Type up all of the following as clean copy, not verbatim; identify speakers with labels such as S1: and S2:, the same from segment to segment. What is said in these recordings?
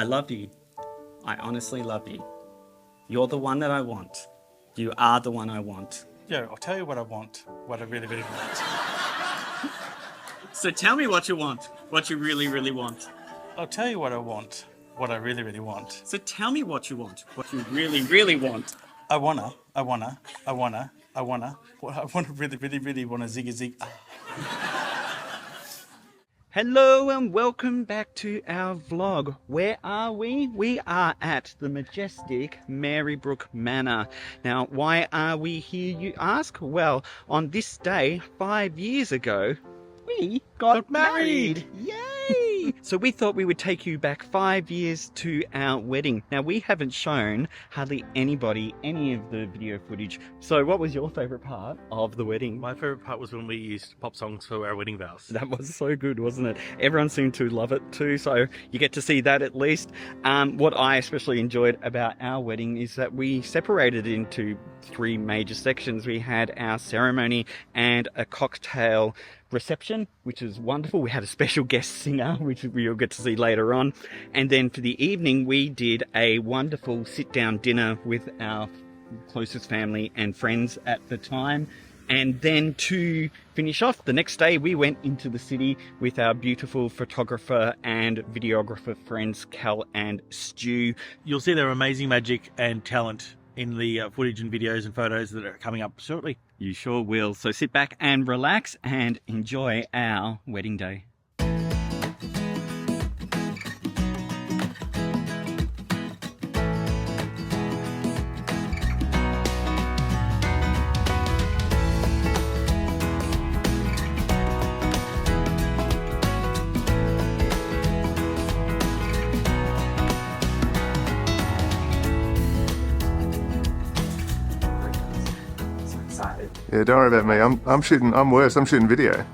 S1: I love you. I honestly love you. You're the one that I want. You are the one I want.
S2: Yeah, I'll tell you what I want, what I really, really want.
S1: So tell me what you want, what you really, really want.
S2: I'll tell you what I want, what I really, really want.
S1: So tell me what you want, what you really, really want.
S2: I wanna really, really, really wanna ziggy zig.
S1: Hello and welcome back to our vlog. Where are we? We are at the majestic Marybrook Manor. Now, why are we here, you ask? Well, on this day, 5 years ago, we got married. Yay! So we thought we would take you back 5 years to our wedding. Now, we haven't shown hardly anybody any of the video footage. So what was your favourite part of the wedding?
S3: My favourite part was when we used pop songs for our wedding vows.
S1: That was so good, wasn't it? Everyone seemed to love it too, so you get to see that at least. What I especially enjoyed about our wedding is that we separated into 3 major sections. We had our ceremony and a cocktail reception, which is wonderful. We had a special guest singer, which we'll get to see later on. And then for the evening, we did a wonderful sit-down dinner with our closest family and friends at the time. And then to finish off, the next day we went into the city with our beautiful photographer and videographer friends, Cal and Stu.
S3: You'll see their amazing magic and talent in the footage and videos and photos that are coming up shortly.
S1: You sure will. So sit back and relax and enjoy our wedding day.
S4: Yeah, don't worry about me. I'm worse. I'm shooting video.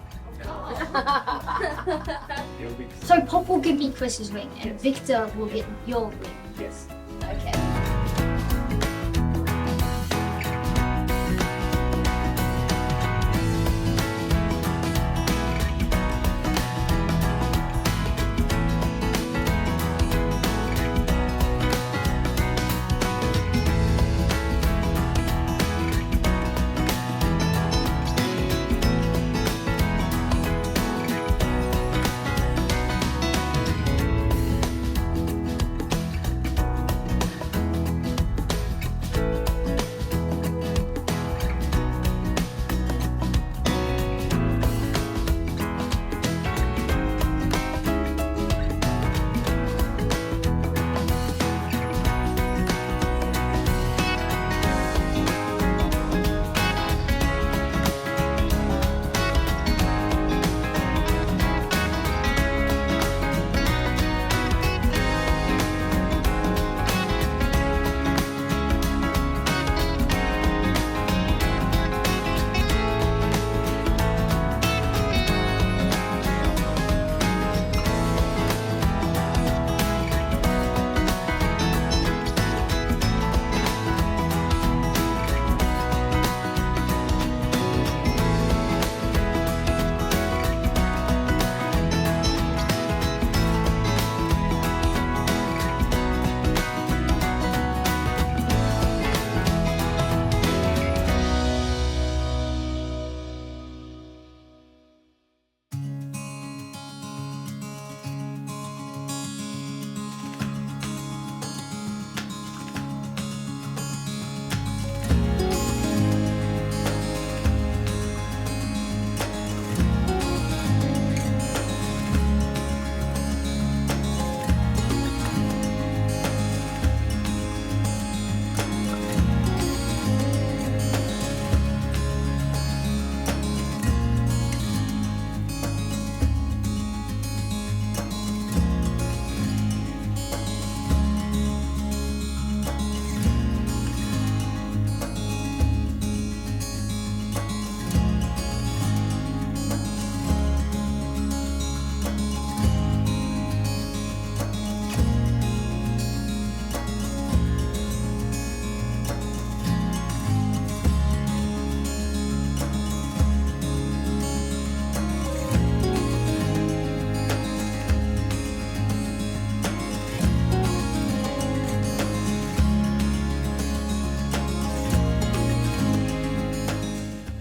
S5: So Pop will give me Chris's ring and Victor will get your ring.
S1: Yes.
S5: Okay.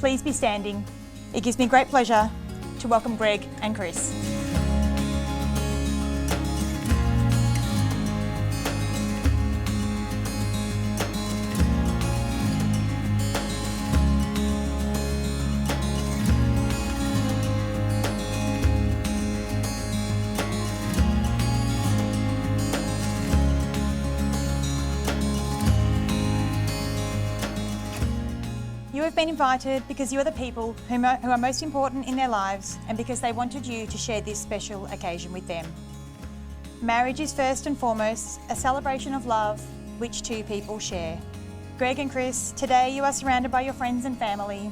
S6: please be standing? It gives me great pleasure to welcome Greg and Chris. You have been invited because you are the people who are most important in their lives and because they wanted you to share this special occasion with them. Marriage is first and foremost a celebration of love which two people share. Greg and Chris, today you are surrounded by your friends and family,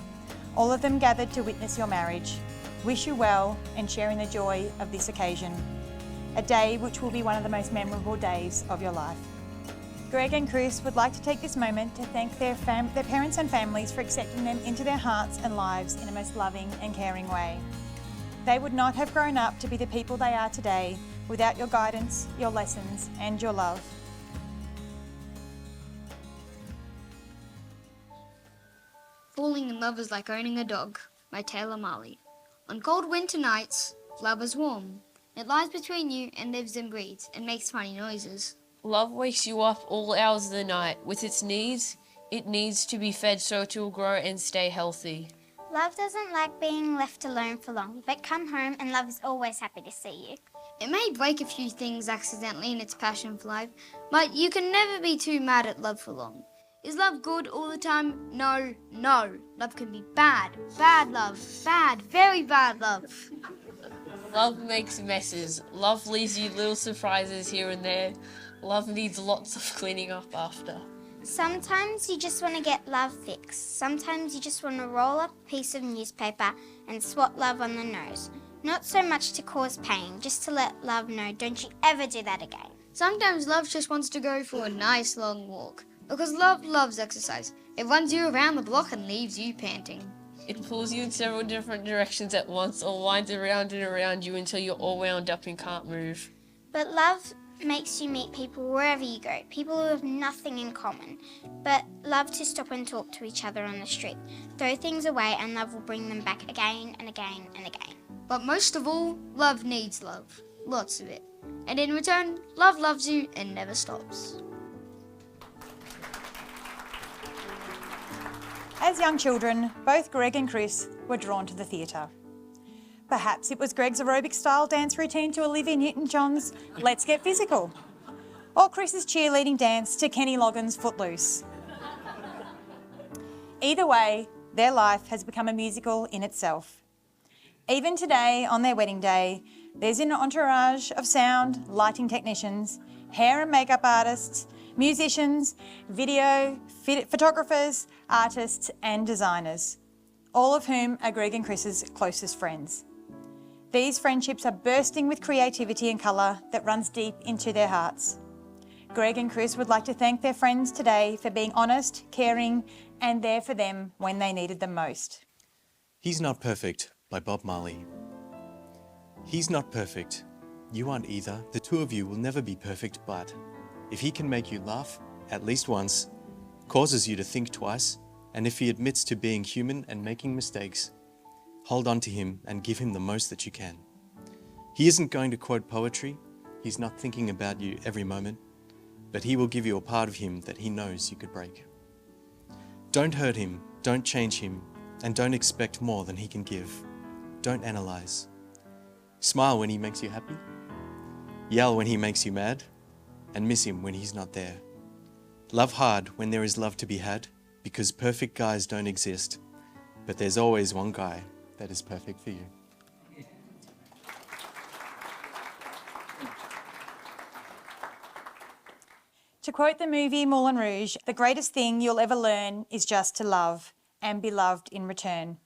S6: all of them gathered to witness your marriage. Wish you well and share in the joy of this occasion, a day which will be one of the most memorable days of your life. Greg and Chris would like to take this moment to thank their parents and families for accepting them into their hearts and lives in a most loving and caring way. They would not have grown up to be the people they are today without your guidance, your lessons, and your love.
S5: Falling in love is like owning a dog, by Taylor Marley. On cold winter nights, love is warm. It lies between you and lives and breathes and makes funny noises.
S7: Love wakes you up all hours of the night. With its needs, it needs to be fed so it will grow and stay healthy.
S8: Love doesn't like being left alone for long, but come home and love is always happy to see you.
S5: It may break a few things accidentally in its passion for life, but you can never be too mad at love for long. Is love good all the time? No, no. Love can be bad. Bad love. Bad, very bad love.
S7: Love makes messes. Love leaves you little surprises here and there. Love needs lots of cleaning up after.
S8: Sometimes you just want to get love fixed. Sometimes you just want to roll up a piece of newspaper and swat love on the nose. Not so much to cause pain, just to let love know, don't you ever do that again.
S5: Sometimes love just wants to go for a nice long walk. Because love loves exercise. It runs you around the block and leaves you panting.
S7: It pulls you in several different directions at once or winds around and around you until you're all wound up and can't move.
S8: But love makes you meet people wherever you go, people who have nothing in common, but love to stop and talk to each other on the street. Throw things away and love will bring them back again and again and again.
S5: But most of all, love needs love. Lots of it. And in return, love loves you and never stops.
S6: As young children, both Greg and Chris were drawn to the theatre. Perhaps it was Greg's aerobic-style dance routine to Olivia Newton-John's Let's Get Physical, or Chris's cheerleading dance to Kenny Loggins' Footloose. Either way, their life has become a musical in itself. Even today, on their wedding day, there's an entourage of sound, lighting technicians, hair and makeup artists, musicians, video, photographers, artists and designers, all of whom are Greg and Chris's closest friends. These friendships are bursting with creativity and colour that runs deep into their hearts. Greg and Chris would like to thank their friends today for being honest, caring and there for them when they needed them most.
S9: He's Not Perfect by Bob Marley. He's not perfect. You aren't either. The two of you will never be perfect, but if he can make you laugh at least once, causes you to think twice, and if he admits to being human and making mistakes, hold on to him and give him the most that you can. He isn't going to quote poetry. He's not thinking about you every moment, but he will give you a part of him that he knows you could break. Don't hurt him, don't change him, and don't expect more than he can give. Don't analyze. Smile when he makes you happy, yell when he makes you mad, and miss him when he's not there. Love hard when there is love to be had, because perfect guys don't exist, but there's always one guy that is perfect for you.
S6: To quote the movie Moulin Rouge, the greatest thing you'll ever learn is just to love and be loved in return.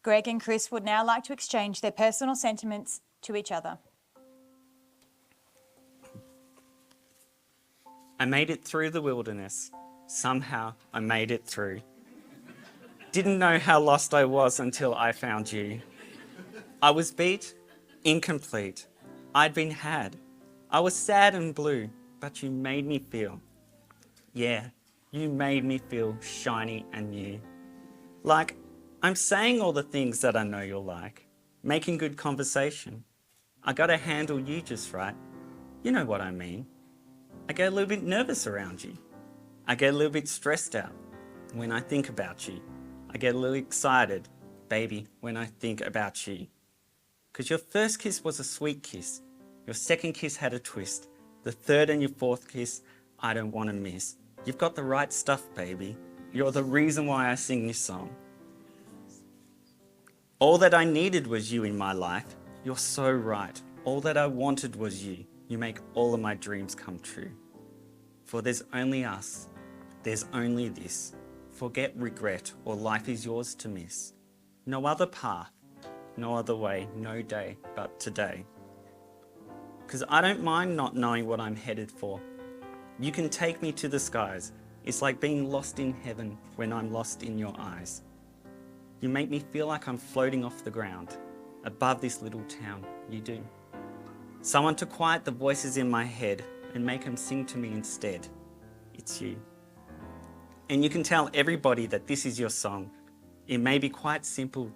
S6: Greg and Chris would now like to exchange their personal sentiments to each other.
S1: I made it through the wilderness. Somehow I made it through. Didn't know how lost I was until I found you. I was beat, incomplete. I'd been had. I was sad and blue, but you made me feel. Yeah, you made me feel shiny and new. Like I'm saying all the things that I know you'll like, making good conversation. I gotta handle you just right. You know what I mean. I get a little bit nervous around you. I get a little bit stressed out when I think about you. I get a little excited, baby, when I think about you. 'Cause your first kiss was a sweet kiss. Your second kiss had a twist. The third and your fourth kiss, I don't want to miss. You've got the right stuff, baby. You're the reason why I sing this song. All that I needed was you in my life. You're so right. All that I wanted was you. You make all of my dreams come true. For there's only us. There's only this. Forget regret, or life is yours to miss. No other path, no other way, no day but today. 'Cause I don't mind not knowing what I'm headed for. You can take me to the skies. It's like being lost in heaven when I'm lost in your eyes. You make me feel like I'm floating off the ground, above this little town, you do. Someone to quiet the voices in my head and make them sing to me instead. It's you. And you can tell everybody that this is your song. It may be quite simple,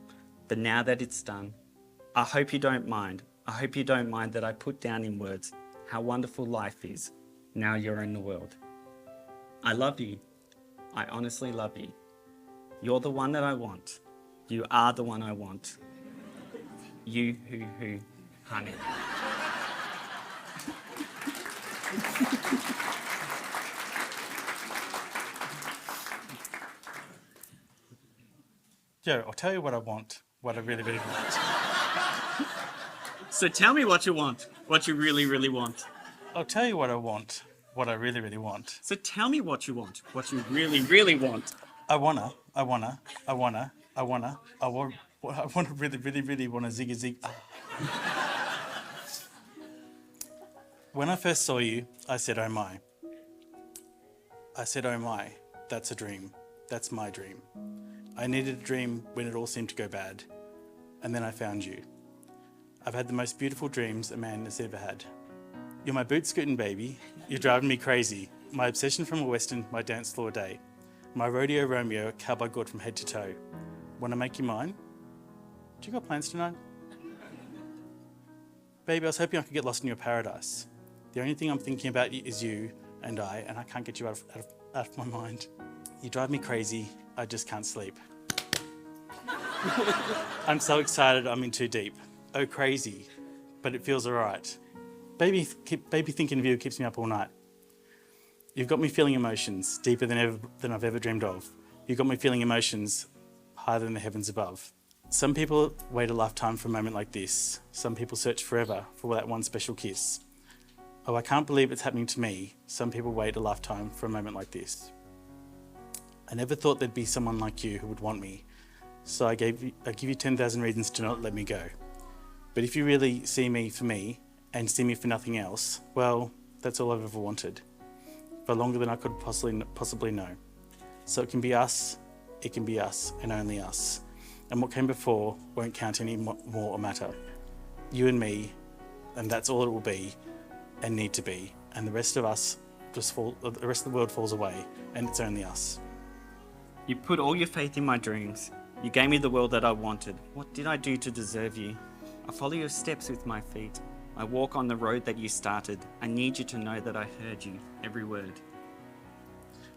S1: but now that it's done, I hope you don't mind. I hope you don't mind that I put down in words how wonderful life is now you're in the world. I love you. I honestly love you. You're the one that I want. You are the one I want. You, honey.
S2: Joe, I'll tell you what I want, what I really, really want.
S1: So tell me what you want, what you really, really want.
S2: I'll tell you what I want, what I really, really want.
S1: So tell me what you want, what you really, really want.
S2: I wanna really, really, really wanna zig. When I first saw you, I said, oh my. I said, oh my, that's a dream. That's my dream. I needed a dream when it all seemed to go bad. And then I found you. I've had the most beautiful dreams a man has ever had. You're my boot scooting baby. You're driving me crazy. My obsession from a western, my dance floor day. My rodeo Romeo, cowboy good from head to toe. Wanna make you mine? Do you got plans tonight? Baby, I was hoping I could get lost in your paradise. The only thing I'm thinking about is you and I can't get you out of my mind. You drive me crazy, I just can't sleep. I'm so excited, I'm in too deep. Oh, crazy, but it feels alright. Baby thinking of you keeps me up all night. You've got me feeling emotions deeper than I've ever dreamed of. You've got me feeling emotions higher than the heavens above. Some people wait a lifetime for a moment like this. Some people search forever for that one special kiss. Oh, I can't believe it's happening to me. Some people wait a lifetime for a moment like this. I never thought there'd be someone like you who would want me. So I give you 10,000 reasons to not let me go. But if you really see me for me and see me for nothing else, well, that's all I've ever wanted. For longer than I could possibly know. So it can be us, and only us. And what came before won't count any more or matter. You and me, and that's all it will be and need to be. And the rest of the world falls away, and it's only us.
S1: You put all your faith in my dreams. You gave me the world that I wanted. What did I do to deserve you? I follow your steps with my feet. I walk on the road that you started. I need you to know that I heard you, every word.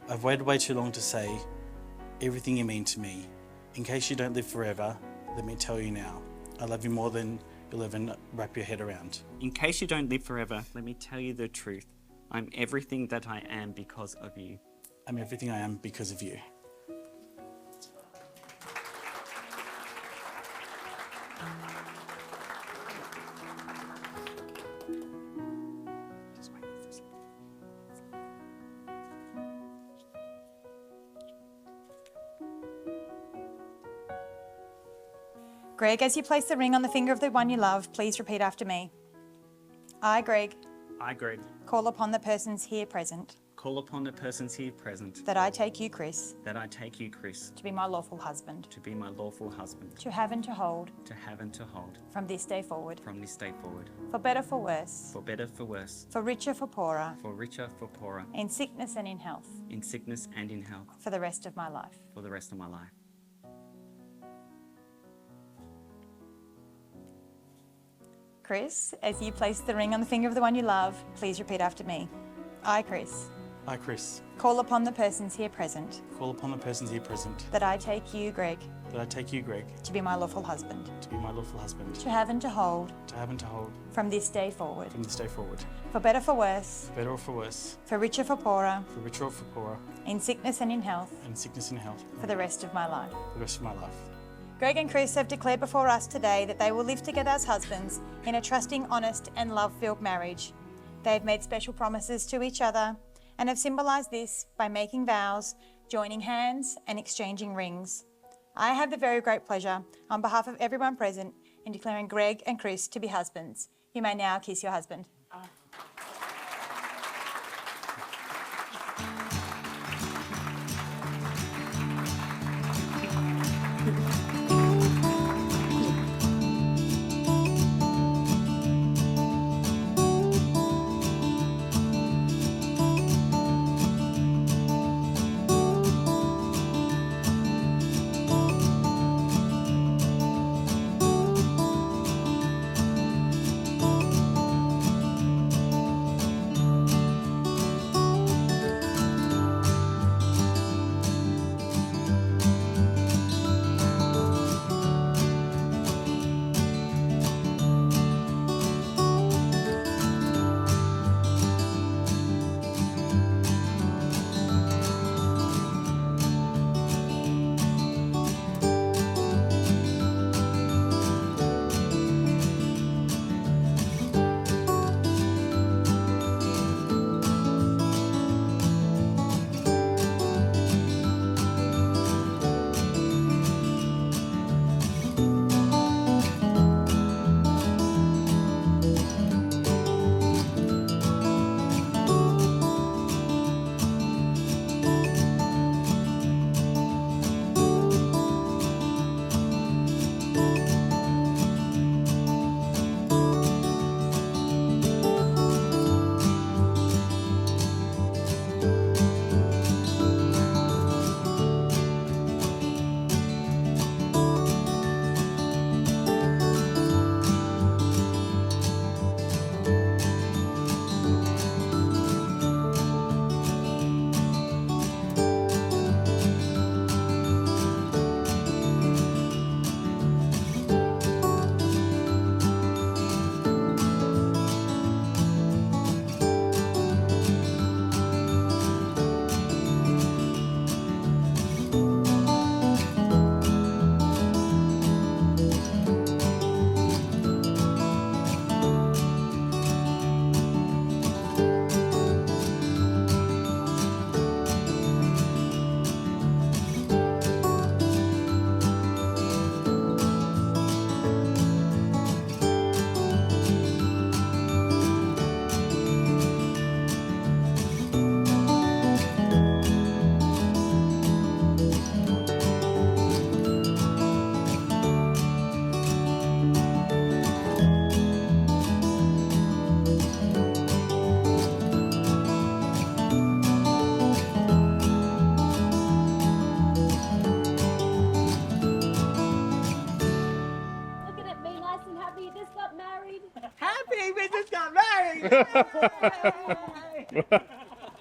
S2: I've waited way too long to say everything you mean to me. In case you don't live forever, let me tell you now. I love you more than you'll ever wrap your head around.
S1: In case you don't live forever, let me tell you the truth. I'm everything that I am because of you.
S2: I'm everything I am because of you.
S6: Greg, as you place the ring on the finger of the one you love, please repeat after me. I, Greg,
S1: I, Greg,
S6: call upon the persons here present
S1: call upon the persons here present
S6: that I take you, Chris,
S1: that I take you, Chris,
S6: to be my lawful husband,
S1: to be my lawful husband,
S6: to have and to hold
S1: to have and to hold
S6: from this day forward,
S1: from this day forward,
S6: for better, for worse,
S1: for better, for worse,
S6: for richer, for poorer,
S1: for richer, for poorer,
S6: in sickness and in health,
S1: in sickness and in health,
S6: for the rest of my life.
S1: for the rest of my life.
S6: Chris, as you place the ring on the finger of the one you love, please repeat after me. I, Chris,
S2: I, Chris,
S6: call upon the persons here present
S2: call upon the persons here present
S6: that I take you, Greg,
S2: that I take you, Greg,
S6: to be my lawful husband,
S2: to be my lawful husband,
S6: to have and to hold
S2: to have and to hold
S6: from this day forward,
S2: from this day forward,
S6: for better, for worse,
S2: better or for worse,
S6: for richer, for poorer,
S2: for richer or for poorer,
S6: in sickness and in health,
S2: in sickness and health,
S6: for the rest of my life.
S2: for the rest of my life.
S6: Greg and Chris have declared before us today that they will live together as husbands in a trusting, honest and love-filled marriage. They have made special promises to each other and have symbolised this by making vows, joining hands and exchanging rings. I have the very great pleasure, on behalf of everyone present, in declaring Greg and Chris to be husbands. You may now kiss your husband.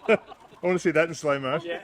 S4: I want to see that in slow mo.
S3: Yeah.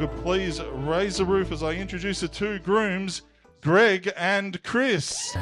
S10: could please raise the roof as I introduce the two grooms, Greg and Chris.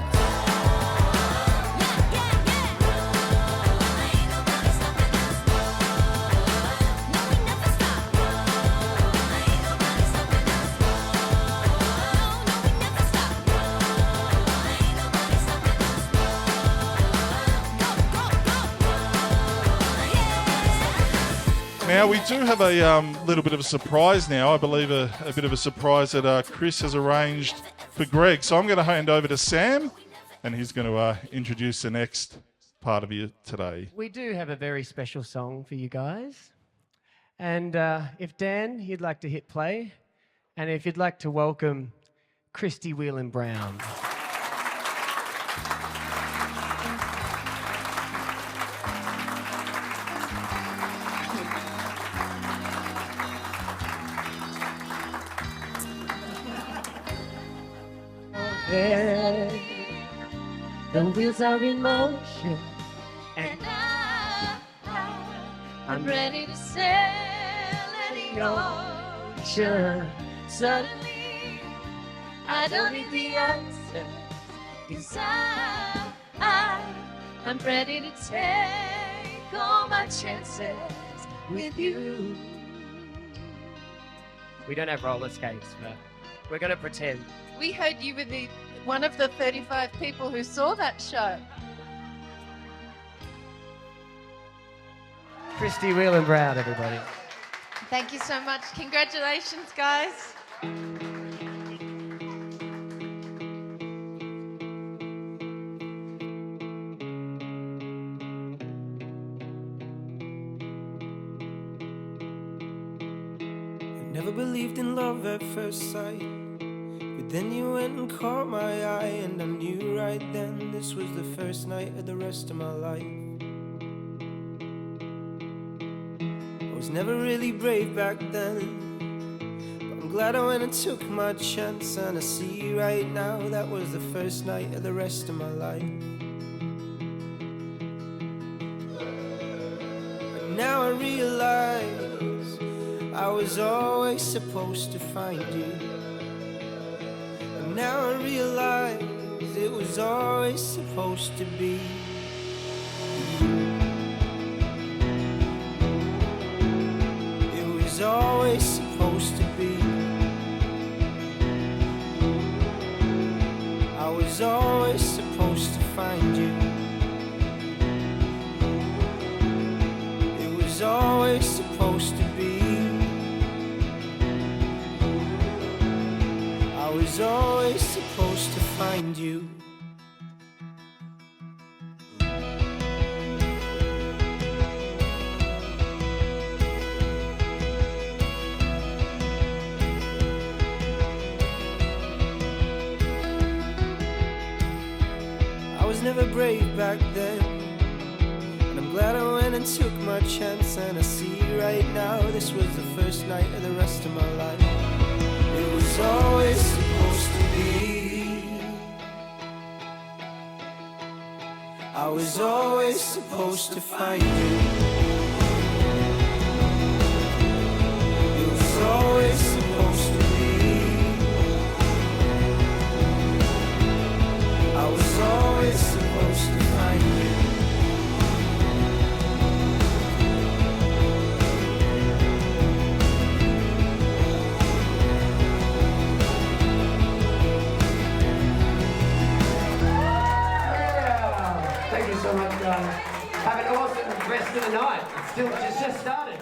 S10: Now, we do have a little bit of a surprise now. I believe a bit of a surprise that Chris has arranged for Greg. So I'm going to hand over to Sam, and he's going to introduce the next part of you today.
S11: We do have a very special song for you guys. And if Dan, you'd like to hit play, and if you'd like to welcome Christy Whelan Brown.
S12: The wheels are in motion, and I'm ready to sail any ocean. Suddenly, I don't need the answer, 'cause I'm ready to take all my chances with you.
S11: We don't have roller skates, but we're going to pretend.
S13: We heard you were one of the 35 people who saw that show.
S11: Christy Whelan Brown, everybody.
S13: Thank you so much. Congratulations, guys.
S14: I never believed in love at first sight. Then you went and caught my eye, and I knew right then this was the first night of the rest of my life. I was never really brave back then, but I'm glad I went and took my chance, and I see right now that was the first night of the rest of my life. And now I realize I was always supposed to find you. Now I realize it was always supposed to be. It was always supposed to be. I was always supposed to find you. It was always supposed to be. I was always supposed to find you. I was never brave back then, and I'm glad I went and took my chance, and I see right now this was the first night of the rest of my life. It was always supposed to be. I was always supposed to find you. It was always supposed to be. I was always supposed to find you.
S11: Thank you so much, guys. Have an awesome rest of the night. It's just started.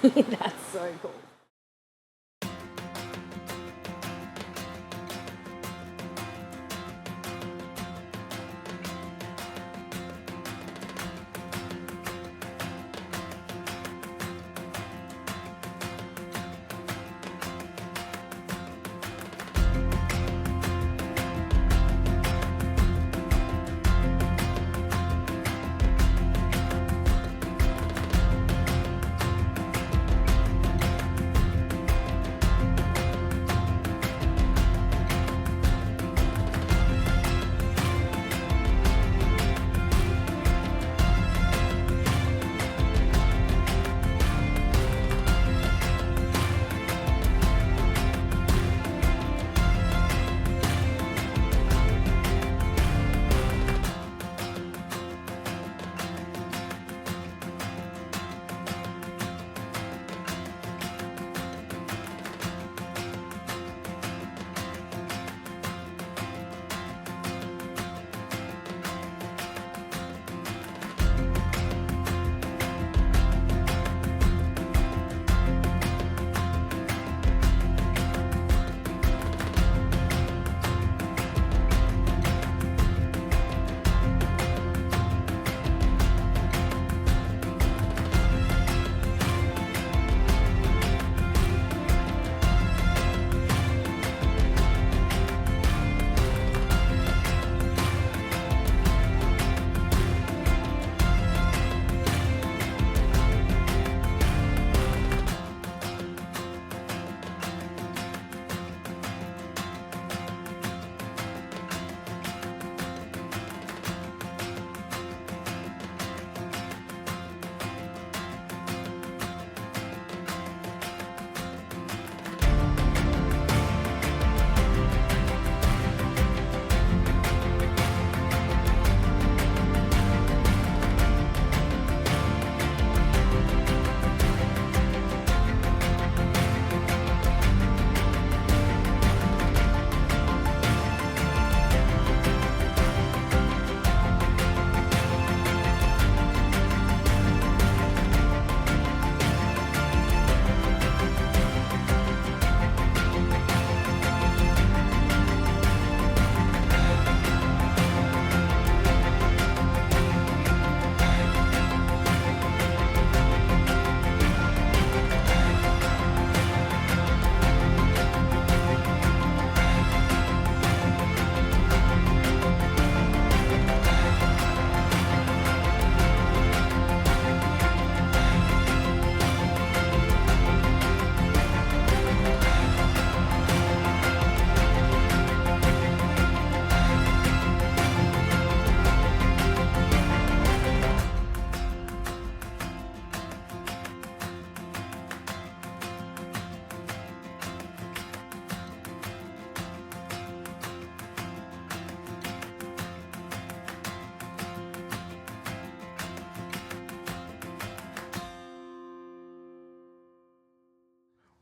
S15: That's so cool.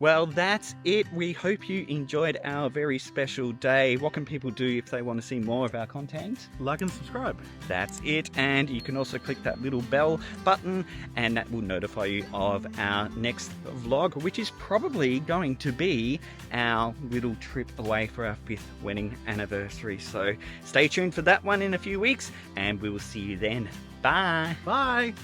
S1: Well, that's it. We hope you enjoyed our very special day. What can people do if they want to see more of our content?
S3: Like and subscribe.
S1: That's it. And you can also click that little bell button and that will notify you of our next vlog, which is probably going to be our little trip away for our 5th wedding anniversary. So stay tuned for that one in a few weeks and we will see you then. Bye.
S3: Bye.